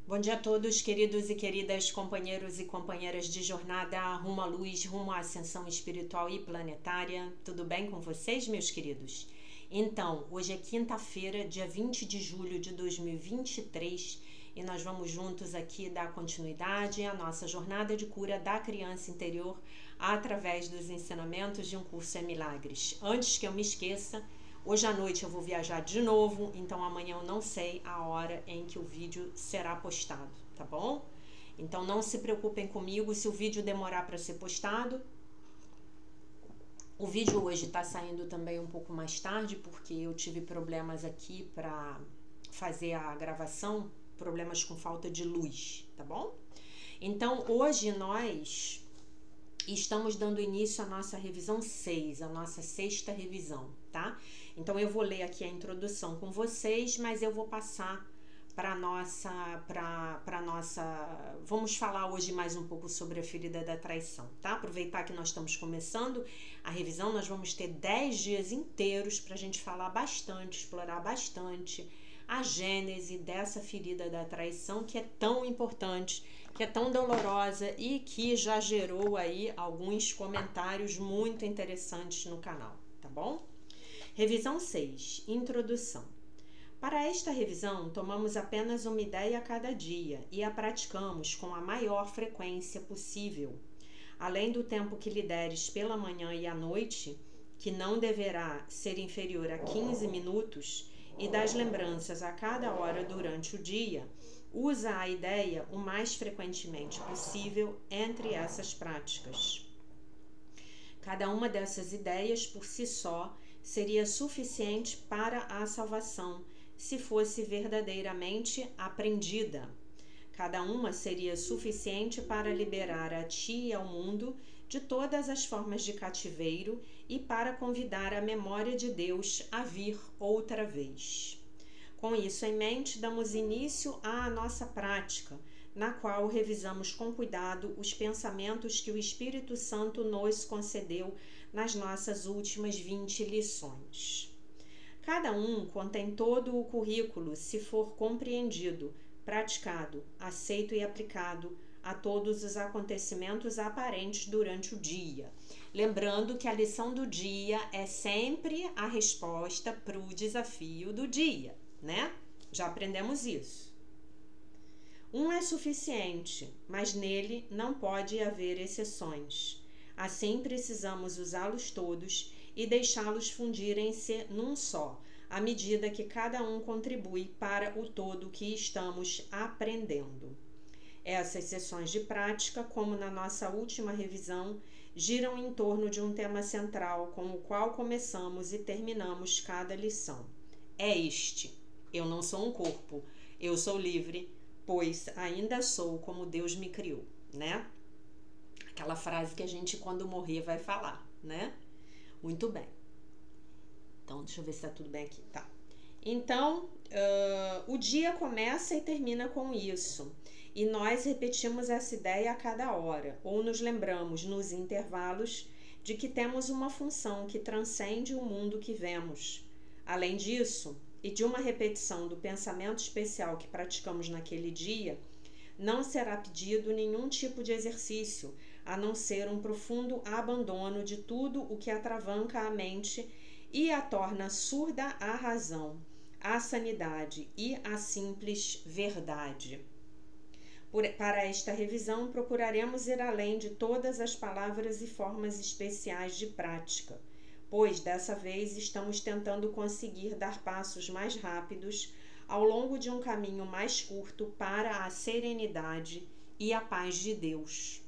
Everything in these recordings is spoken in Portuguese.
Bom dia a todos, queridos e queridas companheiros e companheiras de jornada rumo à luz, rumo à ascensão espiritual e planetária. Tudo bem com vocês, meus queridos? Então, hoje é quinta-feira, dia 20 de julho de 2023, e nós vamos juntos aqui dar continuidade à nossa jornada de cura da criança interior através dos ensinamentos de um curso em milagres. Antes que eu me esqueça, hoje à noite eu vou viajar de novo, então amanhã eu não sei a hora em que o vídeo será postado, tá bom? Então não se preocupem comigo se o vídeo demorar para ser postado. O vídeo hoje está saindo também um pouco mais tarde, porque eu tive problemas aqui para fazer a gravação, problemas com falta de luz, tá bom? Então hoje nós estamos dando início à nossa revisão 6, a nossa sexta revisão, tá? Então eu vou ler aqui a introdução com vocês, mas eu vou passar para nossa, vamos falar hoje mais um pouco sobre a ferida da traição, tá? Aproveitar que nós estamos começando a revisão, nós vamos ter 10 dias inteiros para a gente falar bastante, explorar bastante a gênese dessa ferida da traição, que é tão importante, que é tão dolorosa e que já gerou aí alguns comentários muito interessantes no canal, tá bom? Revisão 6, Introdução. Para esta revisão, tomamos apenas uma ideia a cada dia e a praticamos com a maior frequência possível. Além do tempo que lhe deres pela manhã e à noite, que não deverá ser inferior a 15 minutos, e das lembranças a cada hora durante o dia, usa a ideia o mais frequentemente possível entre essas práticas. Cada uma dessas ideias, por si só, seria suficiente para a salvação, se fosse verdadeiramente aprendida. Cada uma seria suficiente para liberar a ti e ao mundo de todas as formas de cativeiro e para convidar a memória de Deus a vir outra vez. Com isso em mente, damos início à nossa prática, na qual revisamos com cuidado os pensamentos que o Espírito Santo nos concedeu nas nossas últimas 20 lições. Cada um contém todo o currículo, se for compreendido, praticado, aceito e aplicado a todos os acontecimentos aparentes durante o dia. Lembrando que a lição do dia é sempre a resposta para o desafio do dia, né? Já aprendemos isso. Um é suficiente, mas nele não pode haver exceções. Assim, precisamos usá-los todos e deixá-los fundirem-se num só, à medida que cada um contribui para o todo que estamos aprendendo. Essas sessões de prática, como na nossa última revisão, giram em torno de um tema central com o qual começamos e terminamos cada lição. É este: eu não sou um corpo, eu sou livre, pois ainda sou como Deus me criou, né? Aquela frase que a gente, quando morrer, vai falar, né? Muito bem. Então, deixa eu ver se tá tudo bem aqui. Tá. Então, o dia começa e termina com isso. E nós repetimos essa ideia a cada hora, ou nos lembramos nos intervalos de que temos uma função que transcende o mundo que vemos. Além disso, e de uma repetição do pensamento especial que praticamos naquele dia, não será pedido nenhum tipo de exercício, a não ser um profundo abandono de tudo o que atravanca a mente e a torna surda à razão, à sanidade e à simples verdade. Para esta revisão, procuraremos ir além de todas as palavras e formas especiais de prática, pois dessa vez estamos tentando conseguir dar passos mais rápidos ao longo de um caminho mais curto para a serenidade e a paz de Deus.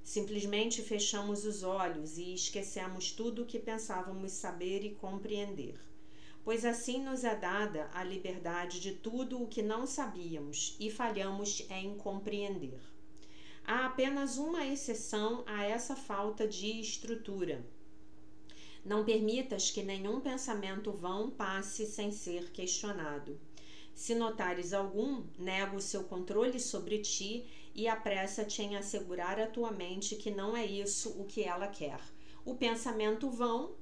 Simplesmente fechamos os olhos e esquecemos tudo o que pensávamos saber e compreender, pois assim nos é dada a liberdade de tudo o que não sabíamos e falhamos em compreender. Há apenas uma exceção a essa falta de estrutura. Não permitas que nenhum pensamento vão passe sem ser questionado. Se notares algum, nega o seu controle sobre ti e apressa-te em assegurar a tua mente que não é isso o que ela quer. O pensamento vão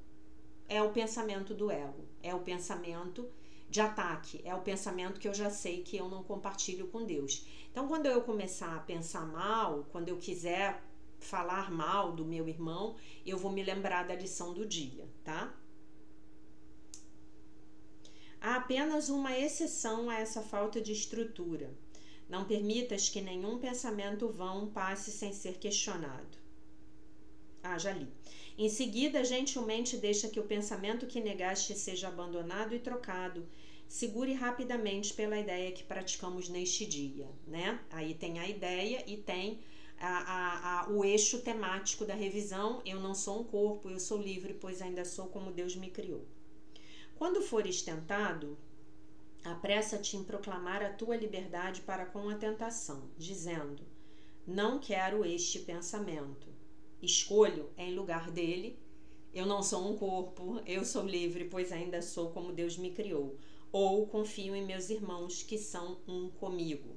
é o pensamento do ego, é o pensamento de ataque, é o pensamento que eu já sei que eu não compartilho com Deus. Então, quando eu começar a pensar mal, quando eu quiser falar mal do meu irmão, eu vou me lembrar da lição do dia, tá? Há apenas uma exceção a essa falta de estrutura. Não permitas que nenhum pensamento vão passe sem ser questionado. Já li. Em seguida, gentilmente deixa que o pensamento que negaste seja abandonado e trocado. Segure rapidamente pela ideia que praticamos neste dia, né? Aí tem a ideia e tem o eixo temático da revisão. Eu não sou um corpo, eu sou livre, pois ainda sou como Deus me criou. Quando fores tentado, apressa-te em proclamar a tua liberdade para com a tentação, dizendo: não quero este pensamento. Escolho em lugar dele: eu não sou um corpo, eu sou livre, pois ainda sou como Deus me criou. Ou confio em meus irmãos que são um comigo.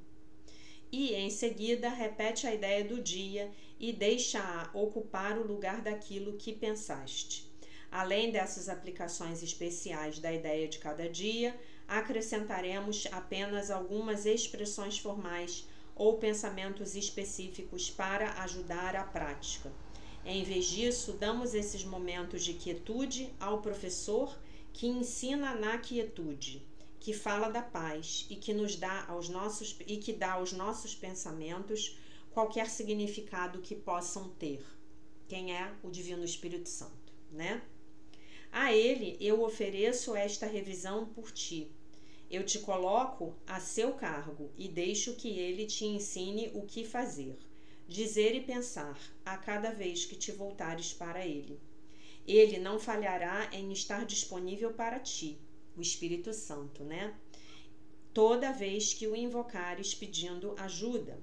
E em seguida repete a ideia do dia e deixa-a ocupar o lugar daquilo que pensaste. Além dessas aplicações especiais da ideia de cada dia, acrescentaremos apenas algumas expressões formais ou pensamentos específicos para ajudar a prática. Em vez disso, damos esses momentos de quietude ao professor que ensina na quietude, que fala da paz e que dá aos nossos pensamentos qualquer significado que possam ter. Quem é o Divino Espírito Santo, né? A ele eu ofereço esta revisão por ti. Eu te coloco a seu cargo e deixo que ele te ensine o que fazer, dizer e pensar a cada vez que te voltares para ele. Ele não falhará em estar disponível para ti, o Espírito Santo, né? Toda vez que o invocares pedindo ajuda.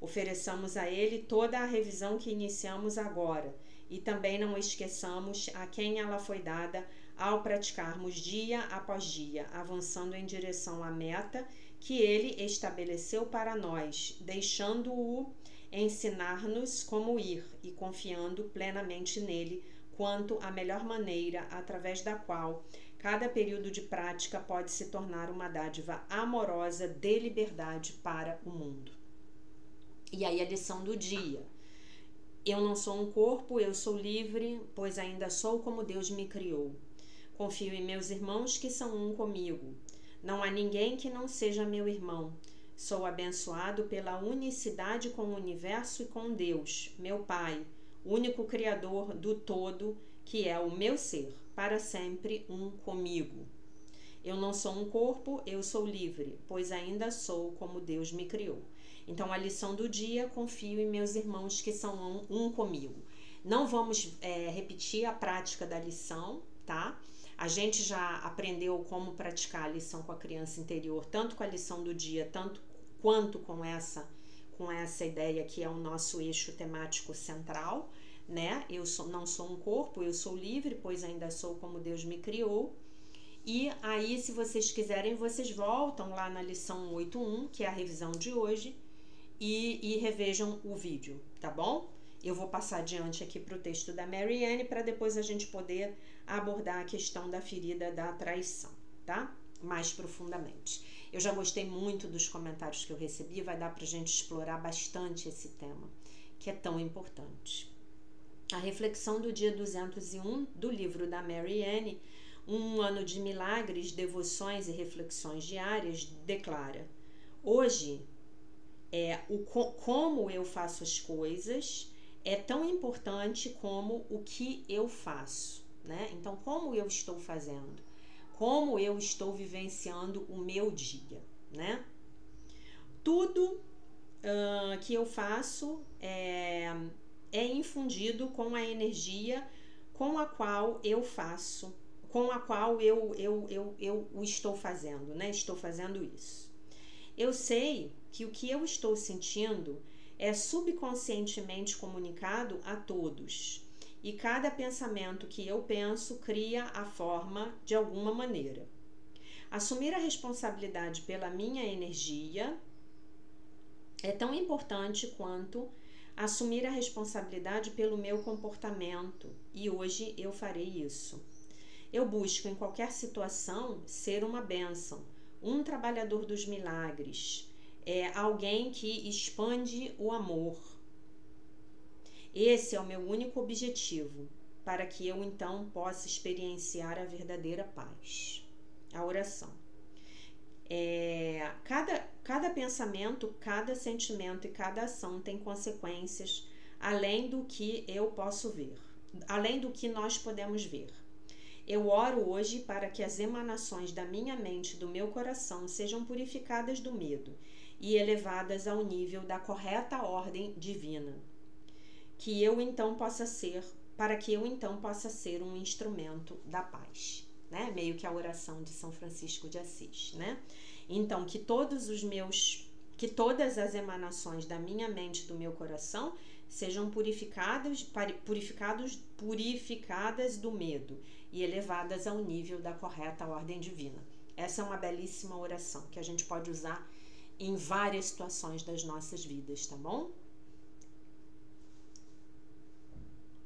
Ofereçamos a ele toda a revisão que iniciamos agora e também não esqueçamos a quem ela foi dada ao praticarmos dia após dia, avançando em direção à meta que ele estabeleceu para nós, deixando-o ensinar-nos como ir e confiando plenamente nele quanto à melhor maneira através da qual cada período de prática pode se tornar uma dádiva amorosa de liberdade para o mundo. E aí a lição do dia. Eu não sou um corpo, eu sou livre, pois ainda sou como Deus me criou. Confio em meus irmãos que são um comigo. Não há ninguém que não seja meu irmão. Sou abençoado pela unicidade com o universo e com Deus, meu Pai, único Criador do todo, que é o meu ser, para sempre um comigo. Eu não sou um corpo, eu sou livre, pois ainda sou como Deus me criou. Então, a lição do dia: confio em meus irmãos que são um comigo. Não vamos repetir a prática da lição, tá? A gente já aprendeu como praticar a lição com a criança interior, tanto com a lição do dia, quanto com essa ideia que é o nosso eixo temático central, né? Não sou um corpo, eu sou livre, pois ainda sou como Deus me criou. E aí, se vocês quiserem, vocês voltam lá na lição 8.1, que é a revisão de hoje, e revejam o vídeo, tá bom? Eu vou passar adiante aqui para o texto da Marianne para depois a gente poder abordar a questão da ferida da traição, tá? Mais profundamente. Eu já gostei muito dos comentários que eu recebi, vai dar para a gente explorar bastante esse tema, que é tão importante. A reflexão do dia 201 do livro da Marianne, Um Ano de Milagres, Devoções e Reflexões Diárias, declara: hoje, como eu faço as coisas é tão importante como o que eu faço, né? Então, como eu estou fazendo, como eu estou vivenciando o meu dia, né? Tudo que eu faço é infundido com a energia com a qual eu faço, com a qual eu o estou fazendo, né? Estou fazendo isso. Eu sei que o que eu estou sentindo é subconscientemente comunicado a todos, e cada pensamento que eu penso cria a forma de alguma maneira. Assumir a responsabilidade pela minha energia é tão importante quanto assumir a responsabilidade pelo meu comportamento, e hoje eu farei isso. Eu busco em qualquer situação ser uma bênção, um trabalhador dos milagres, alguém que expande o amor. Esse é o meu único objetivo, para que eu então possa experienciar a verdadeira paz. A oração. Cada pensamento, cada sentimento e cada ação tem consequências além do que eu posso ver, além do que nós podemos ver. Eu oro hoje para que as emanações da minha mente e do meu coração sejam purificadas do medo e elevadas ao nível da correta ordem divina, para que eu então possa ser um instrumento da paz, né? Meio que a oração de São Francisco de Assis, né? Então, que todas as emanações da minha mente e do meu coração sejam purificadas do medo e elevadas ao nível da correta ordem divina. Essa é uma belíssima oração que a gente pode usar em várias situações das nossas vidas, tá bom?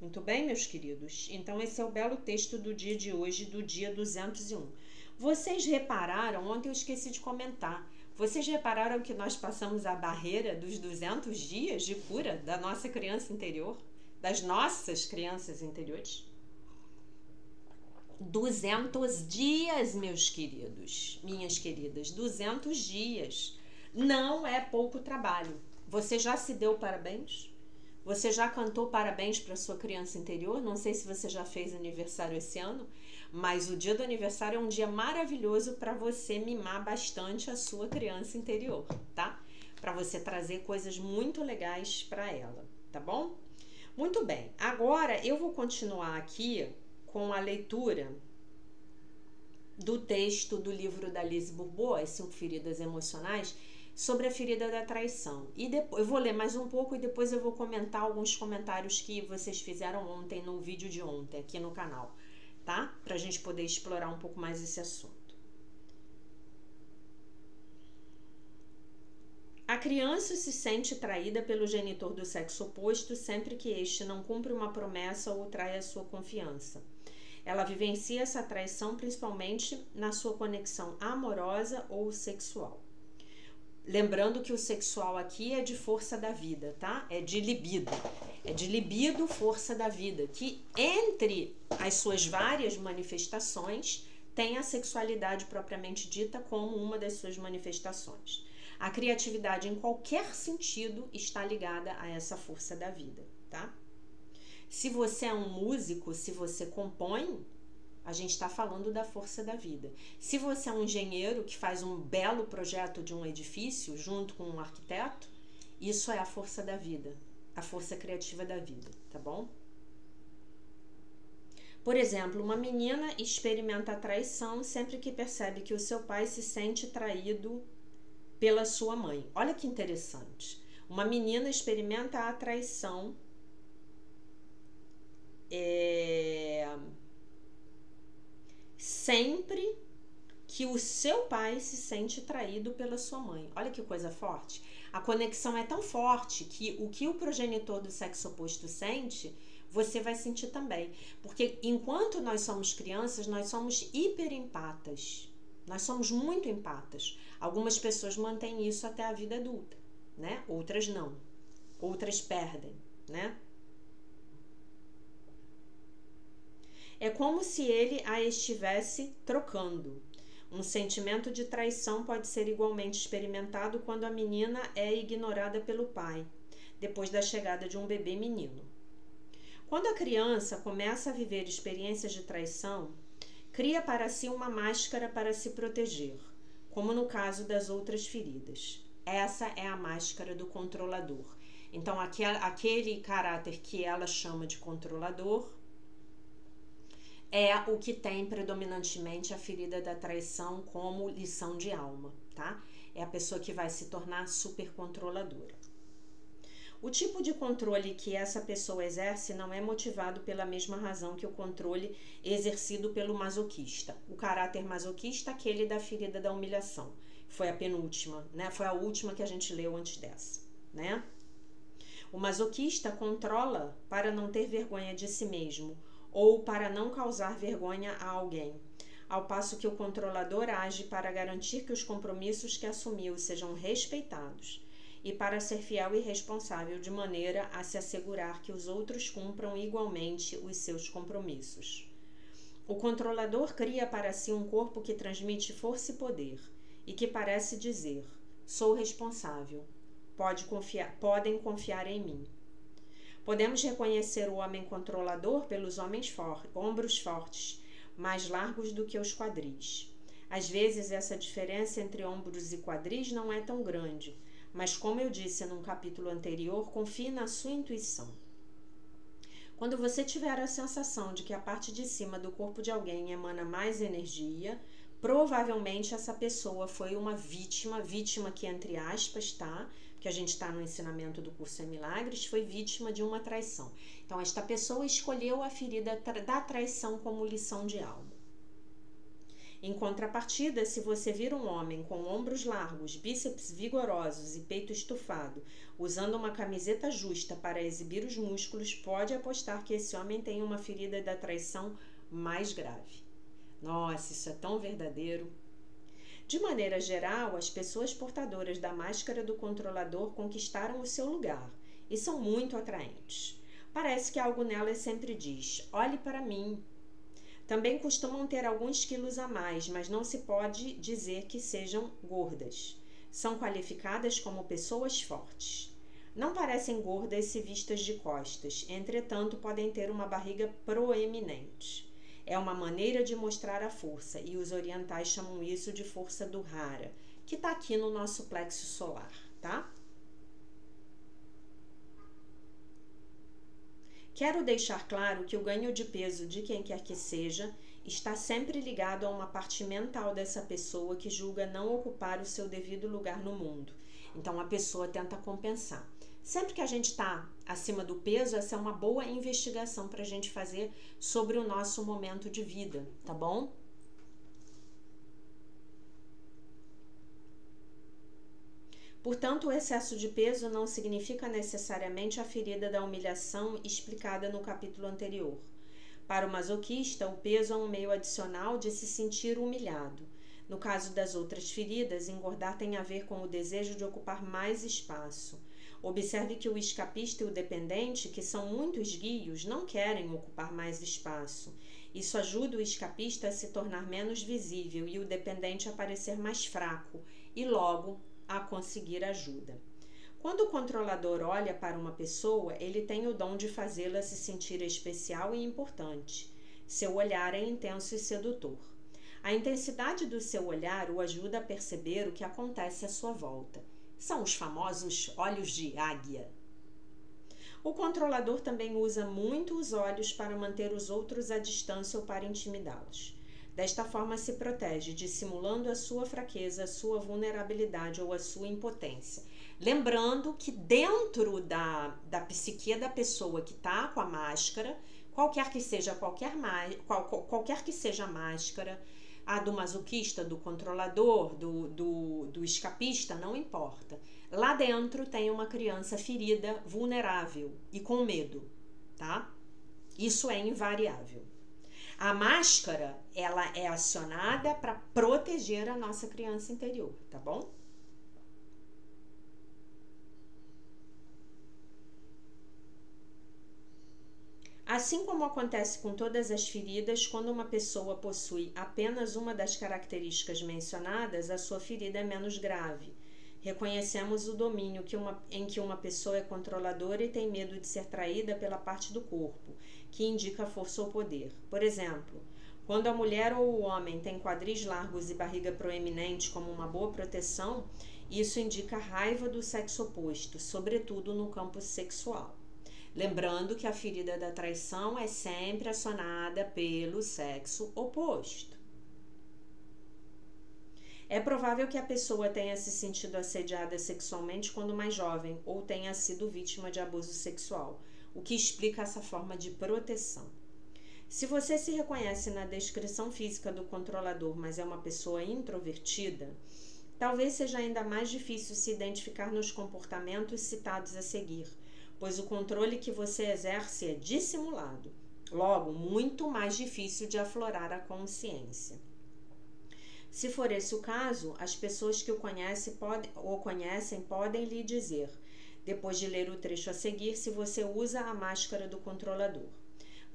Muito bem, meus queridos? Então, esse é o belo texto do dia de hoje, do dia 201. Vocês repararam, ontem eu esqueci de comentar, vocês repararam que nós passamos a barreira dos 200 dias de cura da nossa criança interior? Das nossas crianças interiores? 200 dias, meus queridos, minhas queridas, 200 dias. Não é pouco trabalho. Você já se deu parabéns? Você já cantou parabéns para sua criança interior? Não sei se você já fez aniversário esse ano, mas o dia do aniversário é um dia maravilhoso para você mimar bastante a sua criança interior, tá? Para você trazer coisas muito legais para ela, tá bom? Muito bem, agora eu vou continuar aqui com a leitura do texto do livro da Lise Bourbeau, As 5 Feridas Emocionais, sobre a ferida da traição. E depois eu vou ler mais um pouco e depois eu vou comentar alguns comentários que vocês fizeram ontem no vídeo de ontem aqui no canal, tá? Pra gente poder explorar um pouco mais esse assunto. A criança se sente traída pelo genitor do sexo oposto sempre que este não cumpre uma promessa ou trai a sua confiança. Ela vivencia essa traição principalmente na sua conexão amorosa ou sexual. Lembrando que o sexual aqui é de força da vida, tá? É de libido. É de libido, força da vida. Que entre as suas várias manifestações tem a sexualidade propriamente dita como uma das suas manifestações. A criatividade em qualquer sentido está ligada a essa força da vida, tá? Se você é um músico, se você compõe, a gente está falando da força da vida. Se você é um engenheiro que faz um belo projeto de um edifício junto com um arquiteto, isso é a força da vida, a força criativa da vida, tá bom? Por exemplo, uma menina experimenta a traição sempre que percebe que o seu pai se sente traído pela sua mãe. Olha que interessante. Uma menina experimenta a traição sempre que o seu pai se sente traído pela sua mãe. Olha que coisa forte. A conexão é tão forte que o progenitor do sexo oposto sente, você vai sentir também. Porque enquanto nós somos crianças, nós somos hiperempatas. Nós somos muito empatas. Algumas pessoas mantêm isso até a vida adulta, né? Outras não. Outras perdem, né? É como se ele a estivesse trocando. Um sentimento de traição pode ser igualmente experimentado quando a menina é ignorada pelo pai, depois da chegada de um bebê menino. Quando a criança começa a viver experiências de traição, cria para si uma máscara para se proteger, como no caso das outras feridas. Essa é a máscara do controlador. Então, aquele caráter que ela chama de controlador é o que tem predominantemente a ferida da traição como lição de alma, tá? É a pessoa que vai se tornar super controladora. O tipo de controle que essa pessoa exerce não é motivado pela mesma razão que o controle exercido pelo masoquista. O caráter masoquista, aquele da ferida da humilhação. Foi a penúltima, né? Foi a última que a gente leu antes dessa, né? O masoquista controla para não ter vergonha de si mesmo ou para não causar vergonha a alguém, ao passo que o controlador age para garantir que os compromissos que assumiu sejam respeitados e para ser fiel e responsável de maneira a se assegurar que os outros cumpram igualmente os seus compromissos. O controlador cria para si um corpo que transmite força e poder e que parece dizer: sou responsável, podem confiar em mim. Podemos reconhecer o homem controlador pelos ombros fortes, mais largos do que os quadris. Às vezes, essa diferença entre ombros e quadris não é tão grande, mas, como eu disse num capítulo anterior, confie na sua intuição. Quando você tiver a sensação de que a parte de cima do corpo de alguém emana mais energia, provavelmente essa pessoa foi uma vítima que, entre aspas, tá? Que a gente está no ensinamento do curso em Milagres, foi vítima de uma traição. Então, esta pessoa escolheu a ferida da traição como lição de alma. Em contrapartida, se você vir um homem com ombros largos, bíceps vigorosos e peito estufado, usando uma camiseta justa para exibir os músculos, pode apostar que esse homem tem uma ferida da traição mais grave. Nossa, isso é tão verdadeiro. De maneira geral, as pessoas portadoras da máscara do controlador conquistaram o seu lugar e são muito atraentes. Parece que algo nelas sempre diz: olhe para mim. Também costumam ter alguns quilos a mais, mas não se pode dizer que sejam gordas. São qualificadas como pessoas fortes. Não parecem gordas se vistas de costas, entretanto podem ter uma barriga proeminente. É uma maneira de mostrar a força, e os orientais chamam isso de força do Hara, que está aqui no nosso plexo solar, tá? Quero deixar claro que o ganho de peso de quem quer que seja está sempre ligado a uma parte mental dessa pessoa que julga não ocupar o seu devido lugar no mundo. Então a pessoa tenta compensar. Sempre que a gente está acima do peso, essa é uma boa investigação para a gente fazer sobre o nosso momento de vida, tá bom? Portanto, o excesso de peso não significa necessariamente a ferida da humilhação explicada no capítulo anterior. Para o masoquista, o peso é um meio adicional de se sentir humilhado. No caso das outras feridas, engordar tem a ver com o desejo de ocupar mais espaço. Observe que o escapista e o dependente, que são muito esguios, não querem ocupar mais espaço. Isso ajuda o escapista a se tornar menos visível e o dependente a parecer mais fraco e, logo, a conseguir ajuda. Quando o controlador olha para uma pessoa, ele tem o dom de fazê-la se sentir especial e importante. Seu olhar é intenso e sedutor. A intensidade do seu olhar o ajuda a perceber o que acontece à sua volta. São os famosos olhos de águia. O controlador também usa muito os olhos para manter os outros à distância ou para intimidá-los. Desta forma se protege, dissimulando a sua fraqueza, a sua vulnerabilidade ou a sua impotência. Lembrando que dentro da psique da pessoa que está com a máscara, qualquer que seja a máscara, a do masoquista, do controlador, do escapista, não importa. Lá dentro tem uma criança ferida, vulnerável e com medo, tá? Isso é invariável. A máscara, ela é acionada para proteger a nossa criança interior, tá bom? Assim como acontece com todas as feridas, quando uma pessoa possui apenas uma das características mencionadas, a sua ferida é menos grave. Reconhecemos o domínio em que uma pessoa é controladora e tem medo de ser traída pela parte do corpo, que indica força ou poder. Por exemplo, quando a mulher ou o homem tem quadris largos e barriga proeminente como uma boa proteção, isso indica raiva do sexo oposto, sobretudo no campo sexual. Lembrando que a ferida da traição é sempre acionada pelo sexo oposto. É provável que a pessoa tenha se sentido assediada sexualmente quando mais jovem ou tenha sido vítima de abuso sexual, o que explica essa forma de proteção. Se você se reconhece na descrição física do controlador, mas é uma pessoa introvertida, talvez seja ainda mais difícil se identificar nos comportamentos citados a seguir, pois o controle que você exerce é dissimulado. Logo, muito mais difícil de aflorar a consciência. Se for esse o caso, as pessoas que o conhecem podem lhe dizer, depois de ler o trecho a seguir, se você usa a máscara do controlador.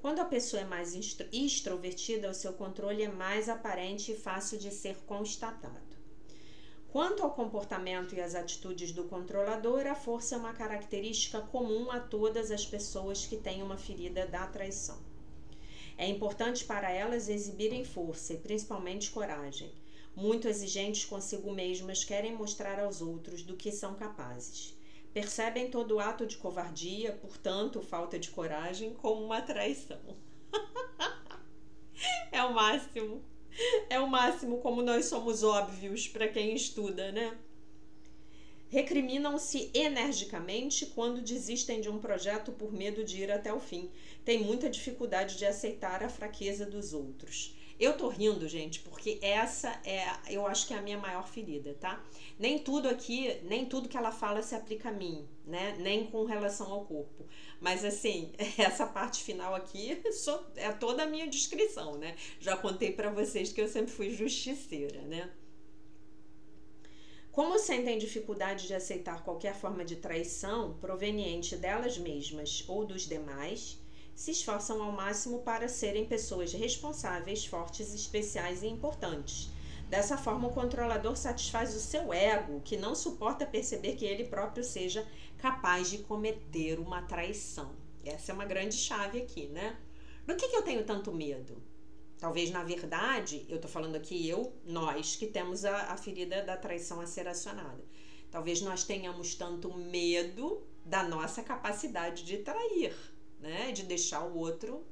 Quando a pessoa é mais extrovertida, o seu controle é mais aparente e fácil de ser constatado. Quanto ao comportamento e às atitudes do controlador, a força é uma característica comum a todas as pessoas que têm uma ferida da traição. É importante para elas exibirem força e principalmente coragem. Muito exigentes consigo mesmas, querem mostrar aos outros do que são capazes. Percebem todo ato de covardia, portanto, falta de coragem, como uma traição. É o máximo. É o máximo como nós somos óbvios para quem estuda, né? Recriminam-se energicamente quando desistem de um projeto por medo de ir até o fim. Tem muita dificuldade de aceitar a fraqueza dos outros. Eu tô rindo, gente, porque essa eu acho que é a minha maior ferida, tá? Nem tudo que ela fala se aplica a mim, né? Nem com relação ao corpo. Mas assim, essa parte final aqui é toda a minha descrição, né? Já contei pra vocês que eu sempre fui justiceira, né? Como sentem dificuldade de aceitar qualquer forma de traição proveniente delas mesmas ou dos demais, se esforçam ao máximo para serem pessoas responsáveis, fortes, especiais e importantes. Dessa forma, o controlador satisfaz o seu ego, que não suporta perceber que ele próprio seja capaz de cometer uma traição. Essa é uma grande chave aqui, né? Do que eu tenho tanto medo? Talvez, na verdade, eu tô falando aqui nós que temos a ferida da traição a ser acionada. Talvez nós tenhamos tanto medo da nossa capacidade de trair, né? De deixar o outro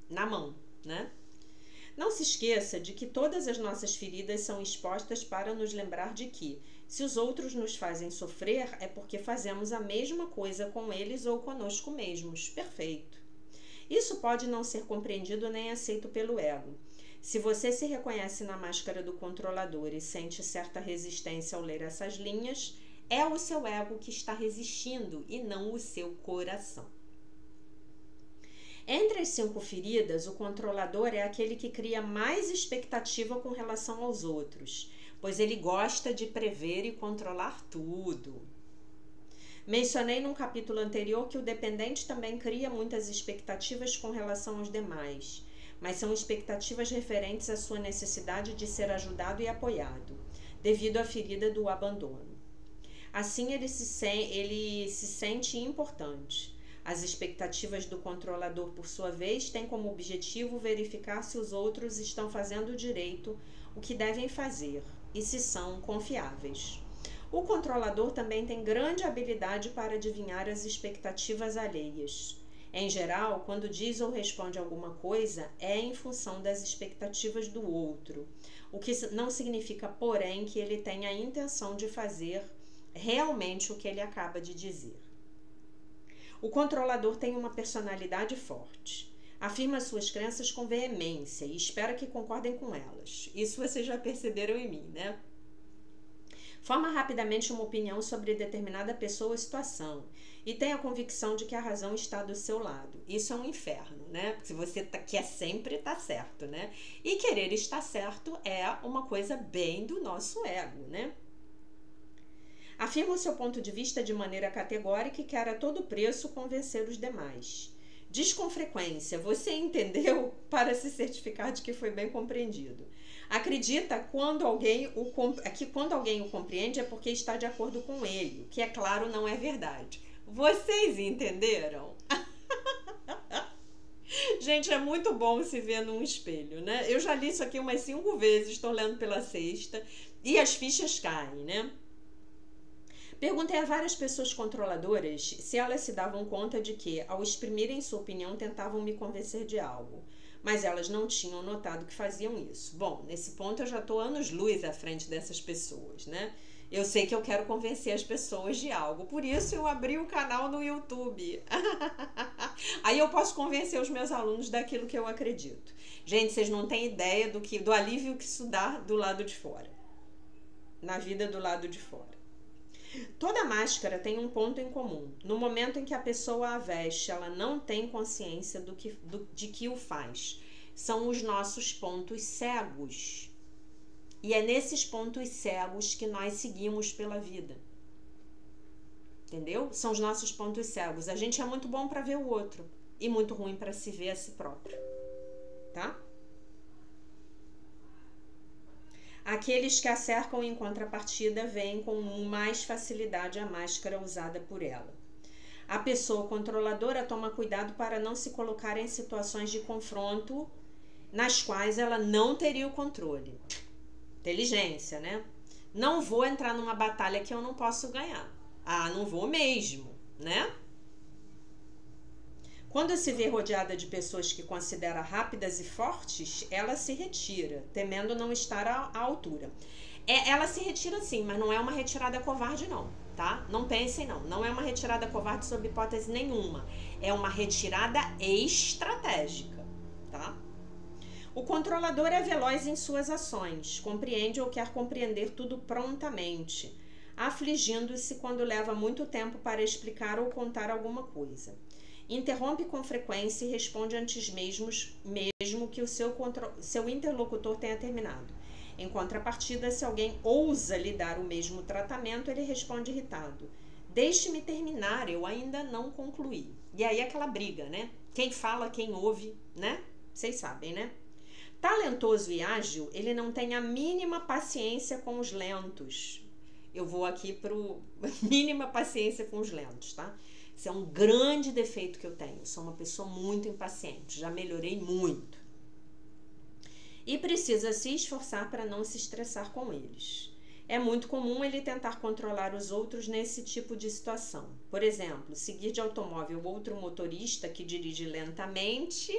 na mão, né? Não se esqueça de que todas as nossas feridas são expostas para nos lembrar de que, se os outros nos fazem sofrer, é porque fazemos a mesma coisa com eles ou conosco mesmos. Perfeito. Isso pode não ser compreendido nem aceito pelo ego. Se você se reconhece na máscara do controlador e sente certa resistência ao ler essas linhas, é o seu ego que está resistindo e não o seu coração. Entre as 5 feridas, o controlador é aquele que cria mais expectativa com relação aos outros, pois ele gosta de prever e controlar tudo. Mencionei num capítulo anterior que o dependente também cria muitas expectativas com relação aos demais, mas são expectativas referentes à sua necessidade de ser ajudado e apoiado, devido à ferida do abandono. Assim, ele se sente importante. As expectativas do controlador, por sua vez, têm como objetivo verificar se os outros estão fazendo direito o que devem fazer e se são confiáveis. O controlador também tem grande habilidade para adivinhar as expectativas alheias. Em geral, quando diz ou responde alguma coisa, é em função das expectativas do outro, o que não significa, porém, que ele tenha a intenção de fazer realmente o que ele acaba de dizer. O controlador tem uma personalidade forte. Afirma suas crenças com veemência e espera que concordem com elas. Isso vocês já perceberam em mim, né? Forma rapidamente uma opinião sobre determinada pessoa ou situação e tem a convicção de que a razão está do seu lado. Isso é um inferno, né? Porque se você quer sempre estar certo, né? E querer estar certo é uma coisa bem do nosso ego, né? Afirma o seu ponto de vista de maneira categórica e quer a todo preço convencer os demais. Diz com frequência, você entendeu? Para se certificar de que foi bem compreendido. Acredita que quando alguém o compreende é porque está de acordo com ele, o que é claro não é verdade. Vocês entenderam? Gente, é muito bom se ver num espelho, né? Eu já li isso aqui umas 5 vezes, estou lendo pela 6ª e as fichas caem, né? Perguntei a várias pessoas controladoras se elas se davam conta de que, ao exprimirem sua opinião, tentavam me convencer de algo, mas elas não tinham notado que faziam isso. Bom, nesse ponto eu já estou anos-luz à frente dessas pessoas, né? Eu sei que eu quero convencer as pessoas de algo, por isso eu abri o canal no YouTube. Aí eu posso convencer os meus alunos daquilo que eu acredito. Gente, vocês não têm ideia do alívio que isso dá do lado de fora, na vida do lado de fora. Toda máscara tem um ponto em comum. No momento em que a pessoa a veste, ela não tem consciência de que o faz. São os nossos pontos cegos. E é nesses pontos cegos que nós seguimos pela vida. Entendeu? São os nossos pontos cegos. A gente é muito bom para ver o outro e muito ruim para se ver a si próprio. Tá? Aqueles que a cercam em contrapartida veem com mais facilidade a máscara usada por ela. A pessoa controladora toma cuidado para não se colocar em situações de confronto nas quais ela não teria o controle. Inteligência, né? Não vou entrar numa batalha que eu não posso ganhar. Ah, não vou mesmo, né? Quando se vê rodeada de pessoas que considera rápidas e fortes, ela se retira, temendo não estar à altura. Ela se retira sim, mas não é uma retirada covarde não, tá? Não pensem não, não é uma retirada covarde sob hipótese nenhuma. É uma retirada estratégica, tá? O controlador é veloz em suas ações, compreende ou quer compreender tudo prontamente, afligindo-se quando leva muito tempo para explicar ou contar alguma coisa. Interrompe com frequência e responde antes mesmo que o seu interlocutor tenha terminado. Em contrapartida, se alguém ousa lhe dar o mesmo tratamento, ele responde irritado. Deixe-me terminar, eu ainda não concluí. E aí aquela briga, né? Quem fala, quem ouve, né? Vocês sabem, né? Talentoso e ágil, ele não tem a mínima paciência com os lentos. Eu vou aqui pro mínima paciência com os lentos, tá? Isso é um grande defeito que eu tenho. Sou uma pessoa muito impaciente. Já melhorei muito. E precisa se esforçar para não se estressar com eles. É muito comum ele tentar controlar os outros nesse tipo de situação. Por exemplo, seguir de automóvel outro motorista que dirige lentamente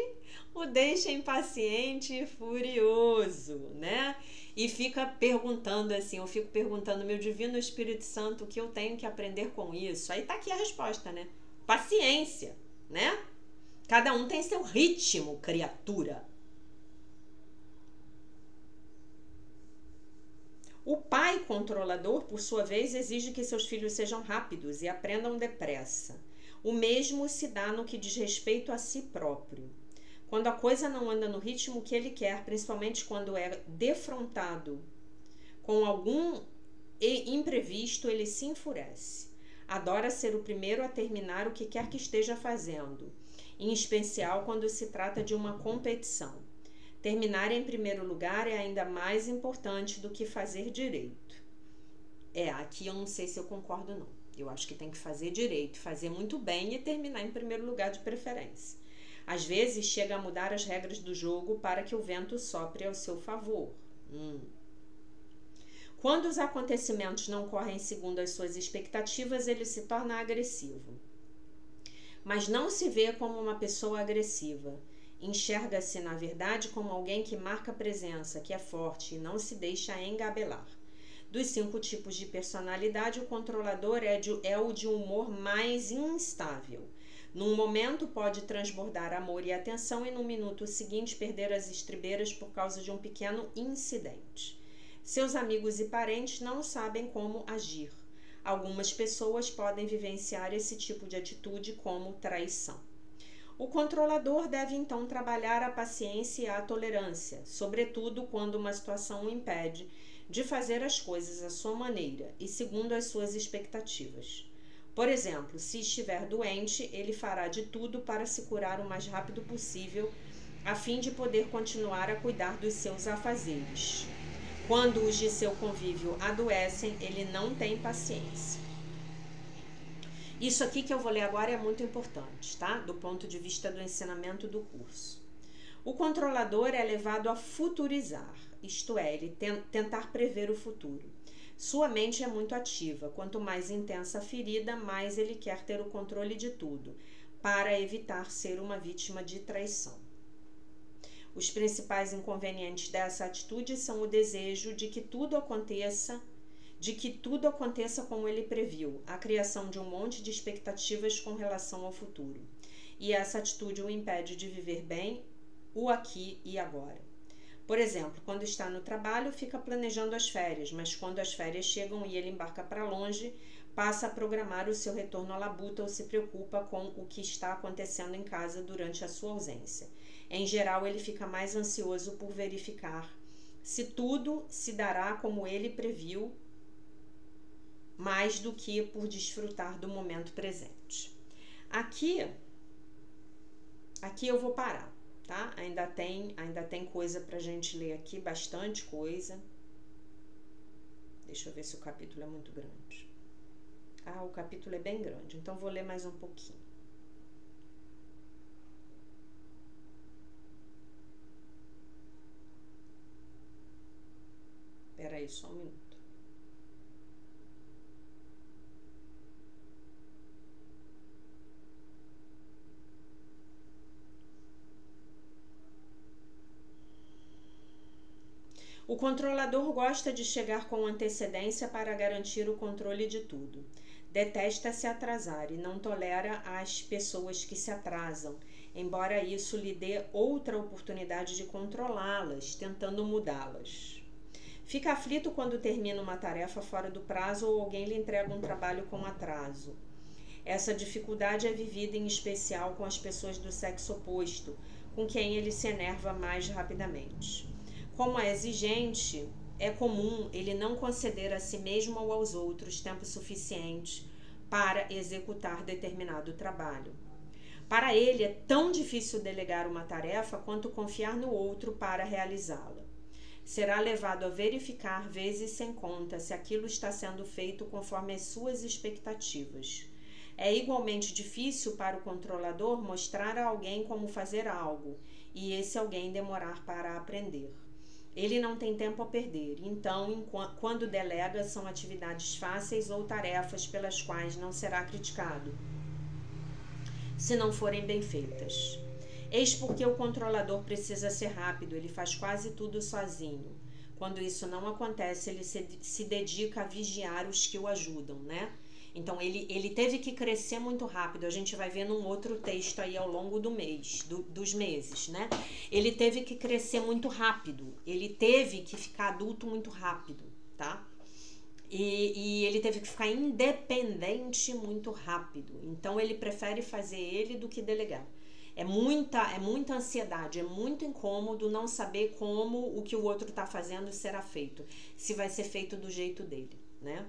o deixa impaciente e furioso, né? E fica perguntando assim, eu fico perguntando, meu divino Espírito Santo, o que eu tenho que aprender com isso? Aí tá aqui a resposta, né? Paciência, né? Cada um tem seu ritmo, criatura. O pai controlador, por sua vez, exige que seus filhos sejam rápidos e aprendam depressa. O mesmo se dá no que diz respeito a si próprio. Quando a coisa não anda no ritmo que ele quer, principalmente quando é defrontado com algum imprevisto, ele se enfurece. Adora ser o primeiro a terminar o que quer que esteja fazendo, em especial quando se trata de uma competição. Terminar em primeiro lugar é ainda mais importante do que fazer direito. Aqui eu não sei se eu concordo não. Eu acho que tem que fazer direito, fazer muito bem e terminar em primeiro lugar de preferência. Às vezes chega a mudar as regras do jogo para que o vento sopre ao seu favor. Quando os acontecimentos não correm segundo as suas expectativas, ele se torna agressivo. Mas não se vê como uma pessoa agressiva. Enxerga-se, na verdade, como alguém que marca presença, que é forte e não se deixa engabelar. Dos 5 tipos de personalidade, o controlador é o de humor mais instável. Num momento pode transbordar amor e atenção e no minuto seguinte perder as estribeiras por causa de um pequeno incidente. Seus amigos e parentes não sabem como agir. Algumas pessoas podem vivenciar esse tipo de atitude como traição. O controlador deve então trabalhar a paciência e a tolerância, sobretudo quando uma situação o impede de fazer as coisas à sua maneira e segundo as suas expectativas. Por exemplo, se estiver doente, ele fará de tudo para se curar o mais rápido possível, a fim de poder continuar a cuidar dos seus afazeres. Quando os de seu convívio adoecem, ele não tem paciência. Isso aqui que eu vou ler agora é muito importante, tá? Do ponto de vista do ensinamento do curso. O controlador é levado a futurizar, isto é, ele tentar prever o futuro. Sua mente é muito ativa. Quanto mais intensa a ferida, mais ele quer ter o controle de tudo, para evitar ser uma vítima de traição. Os principais inconvenientes dessa atitude são o desejo de que tudo aconteça como ele previu, a criação de um monte de expectativas com relação ao futuro. E essa atitude o impede de viver bem o aqui e agora. Por exemplo, quando está no trabalho, fica planejando as férias, mas quando as férias chegam e ele embarca para longe, passa a programar o seu retorno à labuta ou se preocupa com o que está acontecendo em casa durante a sua ausência. Em geral, ele fica mais ansioso por verificar se tudo se dará como ele previu, mais do que por desfrutar do momento presente. Aqui eu vou parar, tá? Ainda tem coisa pra gente ler aqui, bastante coisa. Deixa eu ver se o capítulo é muito grande. Ah, o capítulo é bem grande, então vou ler mais um pouquinho. Espera aí, só um minuto. O controlador gosta de chegar com antecedência para garantir o controle de tudo. Detesta se atrasar e não tolera as pessoas que se atrasam, embora isso lhe dê outra oportunidade de controlá-las, tentando mudá-las. Fica aflito quando termina uma tarefa fora do prazo ou alguém lhe entrega um trabalho com atraso. Essa dificuldade é vivida em especial com as pessoas do sexo oposto, com quem ele se enerva mais rapidamente. Como é exigente, é comum ele não conceder a si mesmo ou aos outros tempo suficiente para executar determinado trabalho. Para ele é tão difícil delegar uma tarefa quanto confiar no outro para realizá-la. Será levado a verificar vezes sem conta se aquilo está sendo feito conforme as suas expectativas. É igualmente difícil para o controlador mostrar a alguém como fazer algo, e esse alguém demorar para aprender. Ele não tem tempo a perder, então, quando delega, são atividades fáceis ou tarefas pelas quais não será criticado, se não forem bem feitas. Eis porque o controlador precisa ser rápido, ele faz quase tudo sozinho. Quando isso não acontece, ele se dedica a vigiar os que o ajudam, né? Então, ele teve que crescer muito rápido. A gente vai ver num outro texto aí ao longo do mês, dos meses, né? Ele teve que crescer muito rápido. Ele teve que ficar adulto muito rápido, tá? E ele teve que ficar independente muito rápido. Então, ele prefere fazer ele do que delegar. É muita ansiedade, é muito incômodo não saber como o que o outro está fazendo será feito. Se vai ser feito do jeito dele, né?